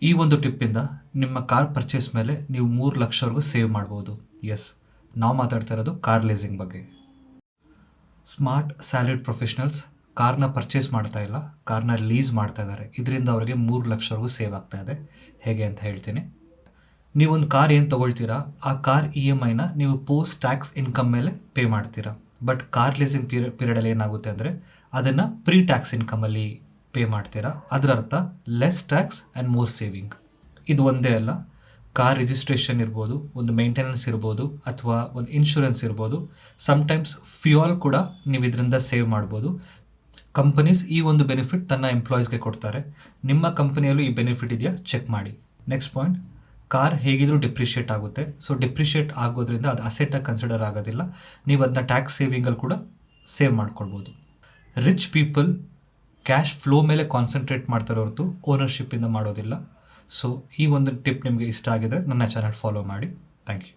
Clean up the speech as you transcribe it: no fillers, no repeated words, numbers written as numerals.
ಈ ಒಂದು ಟಿಪ್ಪಿಂದ ನಿಮ್ಮ ಕಾರ್ ಪರ್ಚೇಸ್ ಮೇಲೆ ನೀವು 3 ಲಕ್ಷವರೆಗೂ ಸೇವ್ ಮಾಡ್ಬೋದು. ಎಸ್, ನಾವು ಮಾತಾಡ್ತಾ ಇರೋದು ಕಾರ್ ಲೀಸಿಂಗ್ ಬಗ್ಗೆ. ಸ್ಮಾರ್ಟ್ ಸ್ಯಾಲರಿಡ್ ಪ್ರೊಫೆಷನಲ್ಸ್ ಕಾರ್ನ ಪರ್ಚೇಸ್ ಮಾಡ್ತಾ ಇಲ್ಲ, ಕಾರ್ನ ಲೀಸ್ ಮಾಡ್ತಾ ಇದ್ದಾರೆ. ಇದರಿಂದ ಅವರಿಗೆ 3 ಲಕ್ಷವರೆಗೂ ಸೇವ್ ಆಗ್ತಾ ಇದೆ. ಹೇಗೆ ಅಂತ ಹೇಳ್ತೀನಿ. ನೀವೊಂದು ಕಾರ್ ಏನು ತೊಗೊಳ್ತೀರಾ, ಆ ಕಾರ್ EMIನ ನೀವು ಪೋಸ್ಟ್ ಟ್ಯಾಕ್ಸ್ ಇನ್ಕಮ್ ಮೇಲೆ ಪೇ ಮಾಡ್ತೀರಾ. ಬಟ್ ಕಾರ್ ಲೀಸಿಂಗ್ ಪೀರಿಯಡಲ್ಲಿ ಏನಾಗುತ್ತೆ ಅಂದರೆ ಅದನ್ನು ಪ್ರೀ ಟ್ಯಾಕ್ಸ್ ಇನ್ಕಮಲ್ಲಿ ಪೇ ಮಾಡ್ತೀರಾ. ಅದರ ಅರ್ಥ less tax and more saving. ಇದು ಒಂದೇ ಅಲ್ಲ, ಕಾರ್ ರಿಜಿಸ್ಟ್ರೇಷನ್ ಇರ್ಬೋದು, ಒಂದು ಮೇಂಟೆನೆನ್ಸ್ ಇರ್ಬೋದು, ಅಥವಾ ಒಂದು ಇನ್ಶೂರೆನ್ಸ್ ಇರ್ಬೋದು. ಸಮ್ಟೈಮ್ಸ್ ಫ್ಯೂಯಲ್ ಕೂಡ ನೀವು ಇದರಿಂದ ಸೇವ್ ಮಾಡ್ಬೋದು. ಕಂಪನೀಸ್ ಈ ಒಂದು ಬೆನಿಫಿಟ್ ತನ್ನ ಎಂಪ್ಲಾಯೀಸ್ಗೆ ಕೊಡ್ತಾರೆ. ನಿಮ್ಮ ಕಂಪನಿಯಲ್ಲೂ ಈ ಬೆನಿಫಿಟ್ ಇದೆಯಾ ಚೆಕ್ ಮಾಡಿ. ನೆಕ್ಸ್ಟ್ ಪಾಯಿಂಟ್, ಕಾರ್ ಹೇಗಿದ್ರೂ ಡಿಪ್ರಿಷಿಯೇಟ್ ಆಗುತ್ತೆ. ಸೊ ಡಿಪ್ರಿಷಿಯೇಟ್ ಆಗೋದ್ರಿಂದ ಅದು ಅಸೆಟಾಗಿ ಕನ್ಸಿಡರ್ ಆಗೋದಿಲ್ಲ. ನೀವು ಅದನ್ನ ಟ್ಯಾಕ್ಸ್ ಸೇವಿಂಗಲ್ಲಿ ಕೂಡ ಸೇವ್ ಮಾಡ್ಕೊಳ್ಬೋದು. ರಿಚ್ ಪೀಪಲ್ ಕ್ಯಾಶ್ ಫ್ಲೋ ಮೇಲೆ ಕಾನ್ಸಂಟ್ರೇಟ್ ಮಾಡ್ತಾರೆ ಹೊರತು ಓನರ್ಶಿಪ್ಪಿಂದ ಮಾಡೋದಿಲ್ಲ. ಸೊ ಈ ಒಂದು ಟಿಪ್ ನಿಮಗೆ ಇಷ್ಟ ಆಗಿದ್ರೆ ನನ್ನ ಚಾನಲ್ ಫಾಲೋ ಮಾಡಿ. Thank you.